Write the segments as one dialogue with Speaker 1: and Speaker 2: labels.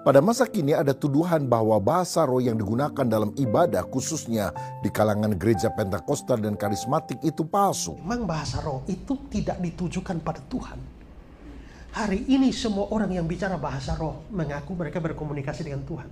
Speaker 1: Pada masa kini ada tuduhan bahwa bahasa roh yang digunakan dalam ibadah khususnya di kalangan gereja Pentakosta dan karismatik itu palsu.
Speaker 2: Memang bahasa roh itu tidak ditujukan pada Tuhan. Hari ini semua orang yang bicara bahasa roh mengaku mereka berkomunikasi dengan Tuhan.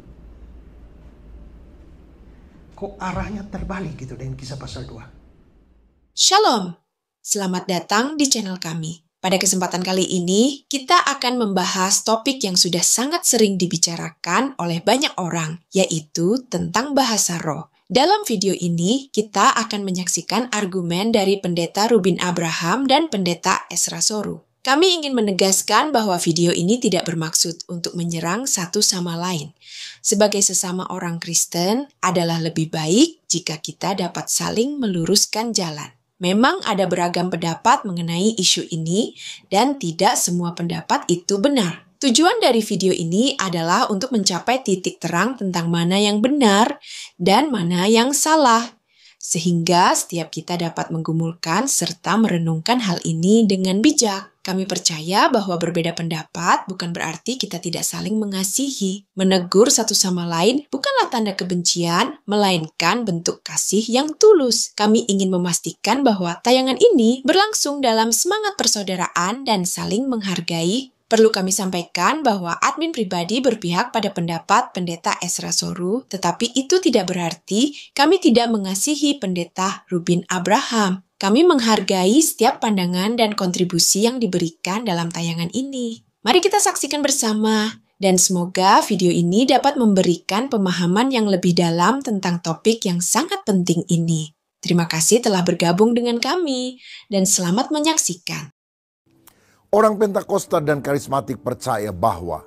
Speaker 2: Kok arahnya terbalik gitu dengan Kisah pasal 2?
Speaker 3: Shalom, selamat datang di channel kami. Pada kesempatan kali ini, kita akan membahas topik yang sudah sangat sering dibicarakan oleh banyak orang, yaitu tentang bahasa roh. Dalam video ini, kita akan menyaksikan argumen dari Pendeta Rubin Abraham dan Pendeta Ezra Soru. Kami ingin menegaskan bahwa video ini tidak bermaksud untuk menyerang satu sama lain. Sebagai sesama orang Kristen, adalah lebih baik jika kita dapat saling meluruskan jalan. Memang ada beragam pendapat mengenai isu ini dan tidak semua pendapat itu benar. Tujuan dari video ini adalah untuk mencapai titik terang tentang mana yang benar dan mana yang salah. Sehingga setiap kita dapat menggumulkan serta merenungkan hal ini dengan bijak. Kami percaya bahwa berbeda pendapat bukan berarti kita tidak saling mengasihi. Menegur satu sama lain bukanlah tanda kebencian, melainkan bentuk kasih yang tulus. Kami ingin memastikan bahwa tayangan ini berlangsung dalam semangat persaudaraan dan saling menghargai. Perlu kami sampaikan bahwa admin pribadi berpihak pada pendapat Pendeta Ezra Soru, tetapi itu tidak berarti kami tidak mengasihi Pendeta Rubin Abraham. Kami menghargai setiap pandangan dan kontribusi yang diberikan dalam tayangan ini. Mari kita saksikan bersama, dan semoga video ini dapat memberikan pemahaman yang lebih dalam tentang topik yang sangat penting ini. Terima kasih telah bergabung dengan kami, dan selamat menyaksikan.
Speaker 1: Orang Pentakosta dan karismatik percaya bahwa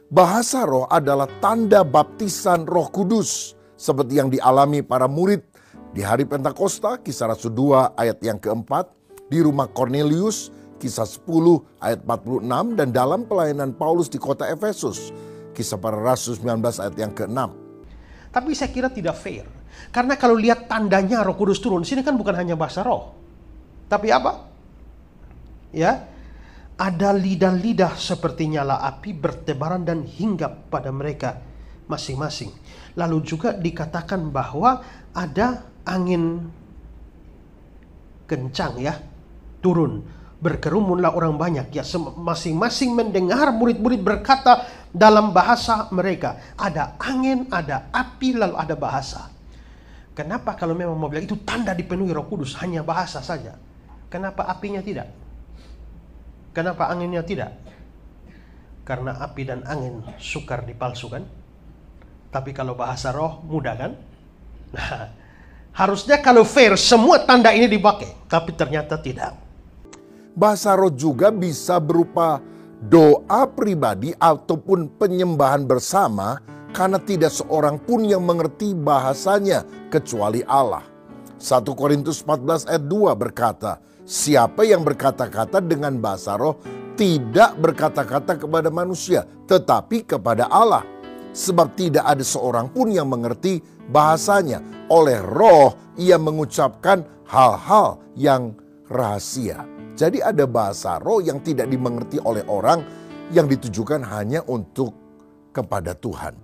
Speaker 1: bahasa roh adalah tanda baptisan Roh Kudus, seperti yang dialami para murid di hari Pentakosta, Kisah Rasul 2 ayat yang keempat, di rumah Cornelius, Kisah 10 ayat 46, dan dalam pelayanan Paulus di kota Efesus, Kisah Para Rasul 19 ayat yang ke-6.
Speaker 2: Tapi saya kira tidak fair. Karena kalau lihat tandanya Roh Kudus turun, sini kan bukan hanya bahasa roh. Tapi apa? Ya, ada lidah-lidah seperti nyala api bertebaran dan hinggap pada mereka masing-masing. Lalu juga dikatakan bahwa ada angin kencang ya, turun. Berkerumunlah orang banyak ya, masing-masing mendengar murid-murid berkata dalam bahasa mereka. Ada angin, ada api, lalu ada bahasa. Kenapa kalau memang mau bilang itu tanda dipenuhi Roh Kudus hanya bahasa saja? Kenapa apinya tidak? Kenapa anginnya tidak? Karena api dan angin sukar dipalsukan. Tapi kalau bahasa roh mudah kan? Nah, harusnya kalau fair semua tanda ini dipakai. Tapi ternyata tidak.
Speaker 1: Bahasa roh juga bisa berupa doa pribadi ataupun penyembahan bersama, karena tidak seorang pun yang mengerti bahasanya kecuali Allah. 1 Korintus 14 ayat 2 berkata, siapa yang berkata-kata dengan bahasa roh tidak berkata-kata kepada manusia, tetapi kepada Allah. Sebab tidak ada seorang pun yang mengerti bahasanya. Oleh roh ia mengucapkan hal-hal yang rahasia. Jadi ada bahasa roh yang tidak dimengerti oleh orang, yang ditujukan hanya untuk kepada Tuhan.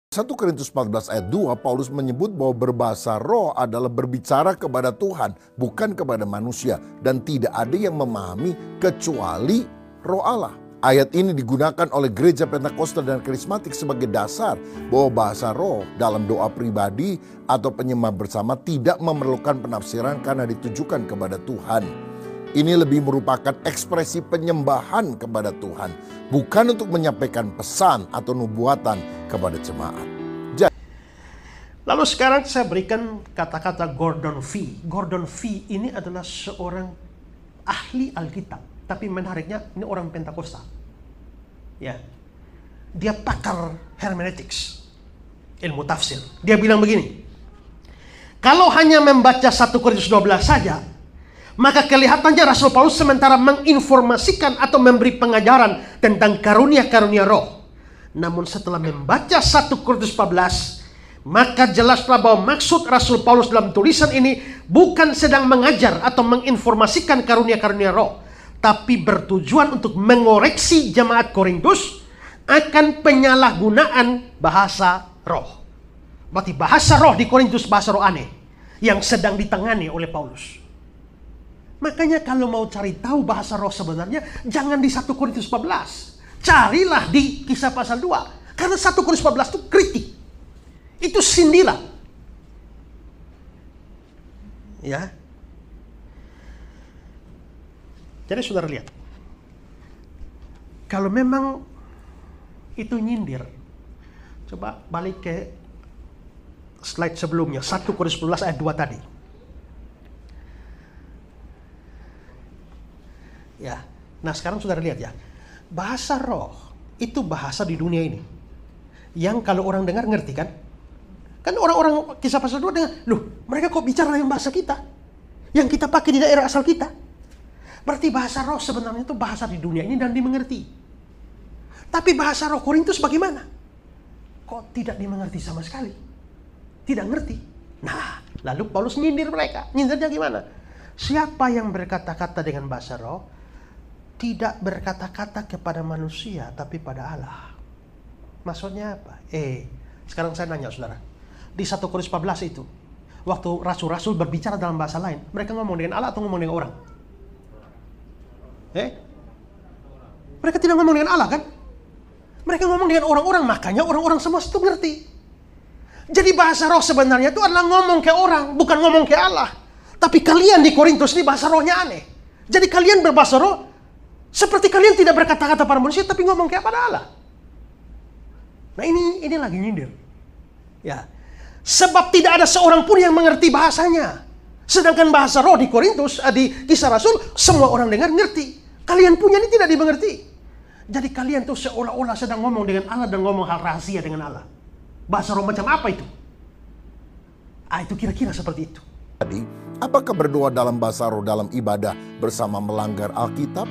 Speaker 1: 1 Korintus 14 ayat 2, Paulus menyebut bahwa berbahasa roh adalah berbicara kepada Tuhan, bukan kepada manusia. Dan tidak ada yang memahami kecuali roh Allah. Ayat ini digunakan oleh gereja Pentakosta dan karismatik sebagai dasar bahwa bahasa roh dalam doa pribadi atau penyembah bersama tidak memerlukan penafsiran karena ditujukan kepada Tuhan. Ini lebih merupakan ekspresi penyembahan kepada Tuhan, bukan untuk menyampaikan pesan atau nubuatan kepada jemaat.
Speaker 2: Lalu sekarang saya berikan kata-kata Gordon Fee. Gordon Fee ini adalah seorang ahli Alkitab. Tapi menariknya ini orang Pentakosta. Ya. Dia pakar hermeneutics, ilmu tafsir. Dia bilang begini. Kalau hanya membaca 1 Korintus 12 saja, maka kelihatannya Rasul Paulus sementara menginformasikan atau memberi pengajaran tentang karunia-karunia roh. Namun setelah membaca 1 Korintus 14, maka jelaslah bahwa maksud Rasul Paulus dalam tulisan ini bukan sedang mengajar atau menginformasikan karunia-karunia roh, tapi bertujuan untuk mengoreksi jemaat Korintus akan penyalahgunaan bahasa roh. Berarti bahasa roh di Korintus bahasa roh aneh yang sedang ditangani oleh Paulus. Makanya kalau mau cari tahu bahasa roh sebenarnya, jangan di 1 Korintus 14. Carilah di Kisah pasal 2. Karena 1 Korintus 14 itu kritik. Itu sindiran. Ya. Jadi saudara lihat. Kalau memang itu nyindir, coba balik ke slide sebelumnya, 1 Korintus 11 ayat 2 tadi. Ya. Nah, sekarang saudara lihat ya. Bahasa roh itu bahasa di dunia ini. Yang kalau orang dengar ngerti kan? Kan orang-orang Kisah pasal 2 dengar, loh, mereka kok bicara dengan bahasa kita? Yang kita pakai di daerah asal kita. Berarti bahasa roh sebenarnya itu bahasa di dunia ini dan dimengerti. Tapi bahasa roh Korintus bagaimana? Kok tidak dimengerti sama sekali? Tidak ngerti. Nah, lalu Paulus nyindir mereka. Nyindirnya gimana? Siapa yang berkata-kata dengan bahasa roh, tidak berkata-kata kepada manusia, tapi pada Allah. Maksudnya apa? Sekarang saya nanya saudara. Di 1 Korintus 14 itu, waktu rasul-rasul berbicara dalam bahasa lain, mereka ngomong dengan Allah atau ngomong dengan orang? Mereka tidak ngomong dengan Allah kan? Mereka ngomong dengan orang-orang, makanya orang-orang semua itu ngerti. Jadi bahasa roh sebenarnya itu adalah ngomong ke orang, bukan ngomong ke Allah. Tapi kalian di Korintus ini bahasa rohnya aneh. Jadi kalian berbahasa roh seperti kalian tidak berkata-kata pada manusia, tapi ngomong kepada Allah. Nah ini lagi nyindir. Ya, sebab tidak ada seorang pun yang mengerti bahasanya. Sedangkan bahasa roh di Korintus, di Kisah Rasul, semua orang dengar ngerti. Kalian punya ini tidak dimengerti. Jadi kalian tuh seolah-olah sedang ngomong dengan Allah dan ngomong hal rahasia dengan Allah. Bahasa roh macam apa itu? Itu kira-kira seperti itu.
Speaker 1: Jadi, apakah berdoa dalam bahasa roh dalam ibadah bersama melanggar Alkitab?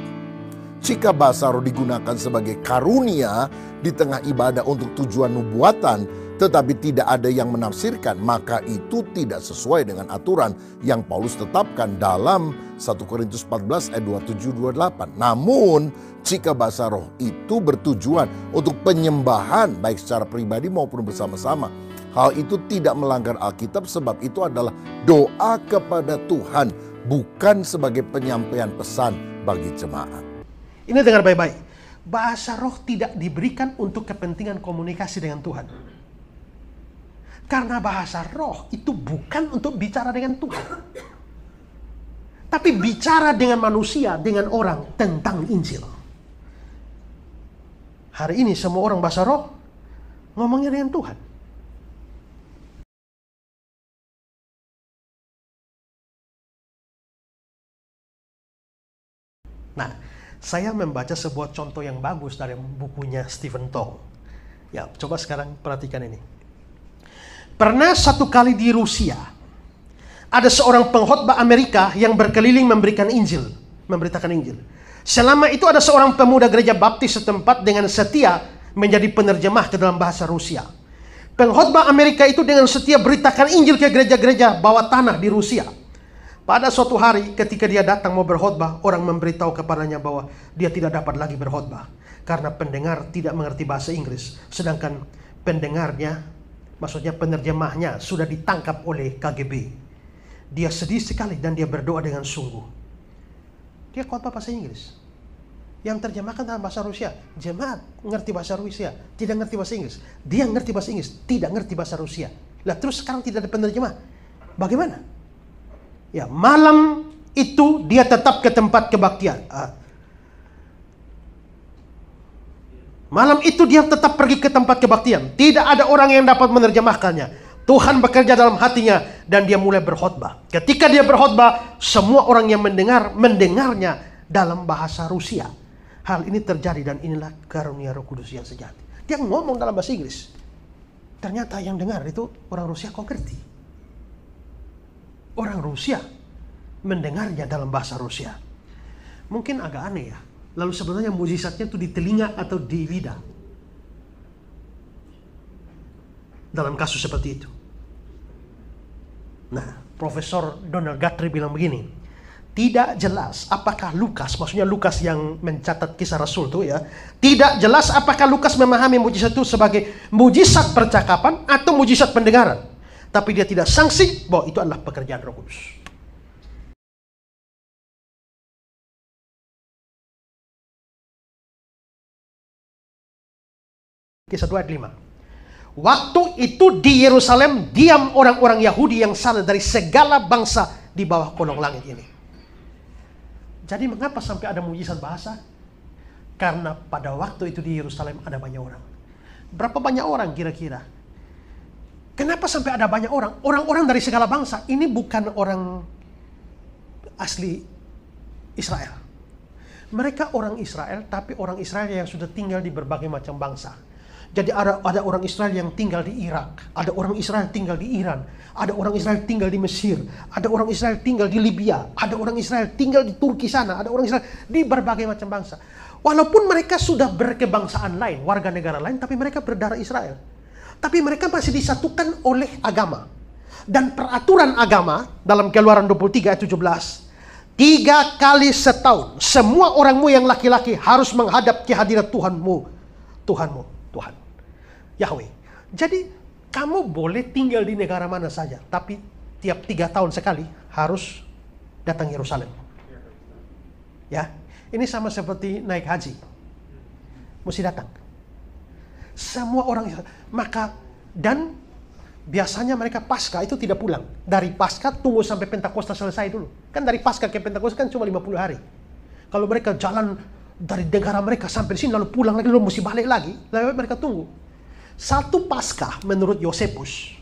Speaker 1: Jika bahasa roh digunakan sebagai karunia di tengah ibadah untuk tujuan nubuatan, tetapi tidak ada yang menafsirkan, maka itu tidak sesuai dengan aturan yang Paulus tetapkan dalam 1 Korintus 14 ayat 27-28. Namun, jika bahasa roh itu bertujuan untuk penyembahan baik secara pribadi maupun bersama-sama, hal itu tidak melanggar Alkitab sebab itu adalah doa kepada Tuhan, bukan sebagai penyampaian pesan bagi jemaat.
Speaker 2: Ini dengar baik-baik. Bahasa roh tidak diberikan untuk kepentingan komunikasi dengan Tuhan. Karena bahasa roh itu bukan untuk bicara dengan Tuhan. Tapi bicara dengan manusia, dengan orang tentang Injil. Hari ini semua orang bahasa roh ngomongnya dengan Tuhan. Nah, saya membaca sebuah contoh yang bagus dari bukunya Stephen Tong. Ya, coba sekarang perhatikan ini. Pernah satu kali di Rusia, ada seorang pengkhotbah Amerika yang berkeliling memberikan Injil, memberitakan Injil. Selama itu ada seorang pemuda gereja baptis setempat dengan setia menjadi penerjemah ke dalam bahasa Rusia. Pengkhotbah Amerika itu dengan setia beritakan Injil ke gereja-gereja bawah tanah di Rusia. Pada suatu hari ketika dia datang mau berkhotbah, orang memberitahu kepadanya bahwa dia tidak dapat lagi berkhotbah karena pendengar tidak mengerti bahasa Inggris, sedangkan pendengarnya, maksudnya penerjemahnya, sudah ditangkap oleh KGB. Dia sedih sekali dan dia berdoa dengan sungguh. Dia khotbah bahasa Inggris, yang terjemahkan dalam bahasa Rusia. Jemaat ngerti bahasa Rusia, tidak ngerti bahasa Inggris. Dia ngerti bahasa Inggris, tidak ngerti bahasa Rusia. Lah terus sekarang tidak ada penerjemah. Bagaimana? Ya, malam itu dia tetap ke tempat kebaktian. Malam itu dia tetap pergi ke tempat kebaktian. Tidak ada orang yang dapat menerjemahkannya. Tuhan bekerja dalam hatinya dan dia mulai berkhotbah. Ketika dia berkhotbah, semua orang yang mendengarnya dalam bahasa Rusia. Hal ini terjadi dan inilah karunia Roh Kudus yang sejati. Dia ngomong dalam bahasa Inggris. Ternyata yang dengar itu orang Rusia kok ngerti. Orang Rusia mendengarnya dalam bahasa Rusia. Mungkin agak aneh ya. Lalu sebenarnya mujizatnya itu di telinga atau di lidah. Dalam kasus seperti itu. Nah, Profesor Donald Guthrie bilang begini. Tidak jelas apakah Lukas, maksudnya Lukas yang mencatat kisah Rasul itu ya, tidak jelas apakah Lukas memahami mujizat itu sebagai mujizat percakapan atau mujizat pendengaran. Tapi dia tidak sanksi bahwa itu adalah pekerjaan Roh Kudus. Kisah 2 ayat 5. Waktu itu di Yerusalem diam orang-orang Yahudi yang sana dari segala bangsa di bawah kolong langit ini. Jadi mengapa sampai ada mujizat bahasa? Karena pada waktu itu di Yerusalem ada banyak orang. Berapa banyak orang kira-kira? Kenapa sampai ada banyak orang? Orang-orang dari segala bangsa. Ini bukan orang asli Israel. Mereka orang Israel, tapi orang Israel yang sudah tinggal di berbagai macam bangsa. Jadi ada orang Israel yang tinggal di Irak, ada orang Israel tinggal di Iran, ada orang Israel tinggal di Mesir, ada orang Israel tinggal di Libya, ada orang Israel tinggal di Turki sana, ada orang Israel di berbagai macam bangsa. Walaupun mereka sudah berkebangsaan lain, warga negara lain, tapi mereka berdarah Israel. Tapi mereka masih disatukan oleh agama. Dan peraturan agama dalam Keluaran 23 ayat 17, 3 kali setahun semua orangmu yang laki-laki harus menghadap kehadirat Tuhanmu, Tuhan Yahweh. Jadi kamu boleh tinggal di negara mana saja, tapi tiap 3 tahun sekali harus datang Yerusalem. Ya, ini sama seperti naik haji, mesti datang. Semua orang maka, dan biasanya mereka Paskah itu tidak pulang. Dari Paskah tunggu sampai Pentakosta selesai dulu. Kan dari Paskah ke Pentakosta kan cuma 50 hari. Kalau mereka jalan dari negara mereka sampai di sini lalu pulang lagi, lalu mesti balik lagi, lalu mereka tunggu. Satu Paskah menurut Yosefus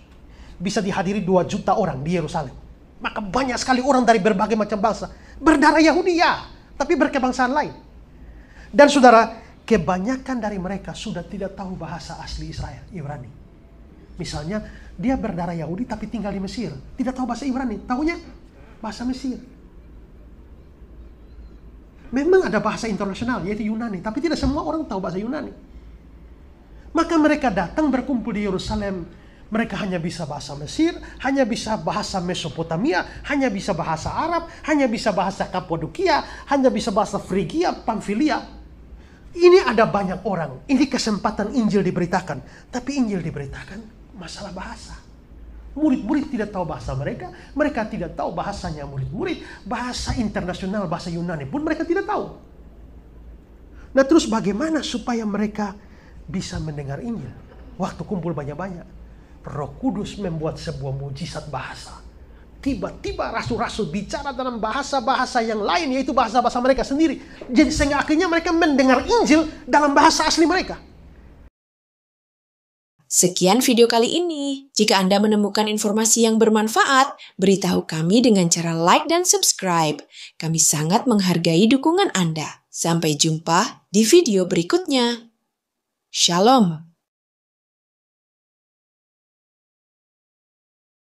Speaker 2: bisa dihadiri 2 juta orang di Yerusalem. Maka banyak sekali orang dari berbagai macam bangsa. Berdarah Yahudi ya, tapi berkebangsaan lain. Dan saudara, kebanyakan dari mereka sudah tidak tahu bahasa asli Israel, Ibrani. Misalnya, dia berdarah Yahudi tapi tinggal di Mesir. Tidak tahu bahasa Ibrani, tahunya bahasa Mesir. Memang ada bahasa internasional, yaitu Yunani. Tapi tidak semua orang tahu bahasa Yunani. Maka mereka datang berkumpul di Yerusalem. Mereka hanya bisa bahasa Mesir, hanya bisa bahasa Mesopotamia, hanya bisa bahasa Arab, hanya bisa bahasa Kapadokia, hanya bisa bahasa Frigia, Pamfilia. Ini ada banyak orang. Ini kesempatan Injil diberitakan. Tapi Injil diberitakan masalah bahasa. Murid-murid tidak tahu bahasa mereka. Mereka tidak tahu bahasanya murid-murid. Bahasa internasional, bahasa Yunani pun mereka tidak tahu. Nah terus bagaimana supaya mereka bisa mendengar Injil? Waktu kumpul banyak-banyak, Roh Kudus membuat sebuah mujizat bahasa. Tiba-tiba rasul-rasul bicara dalam bahasa-bahasa yang lain, yaitu bahasa-bahasa mereka sendiri. Jadi sehingga akhirnya mereka mendengar Injil dalam bahasa asli mereka.
Speaker 3: Sekian video kali ini. Jika Anda menemukan informasi yang bermanfaat, beritahu kami dengan cara like dan subscribe. Kami sangat menghargai dukungan Anda. Sampai jumpa di video berikutnya. Shalom.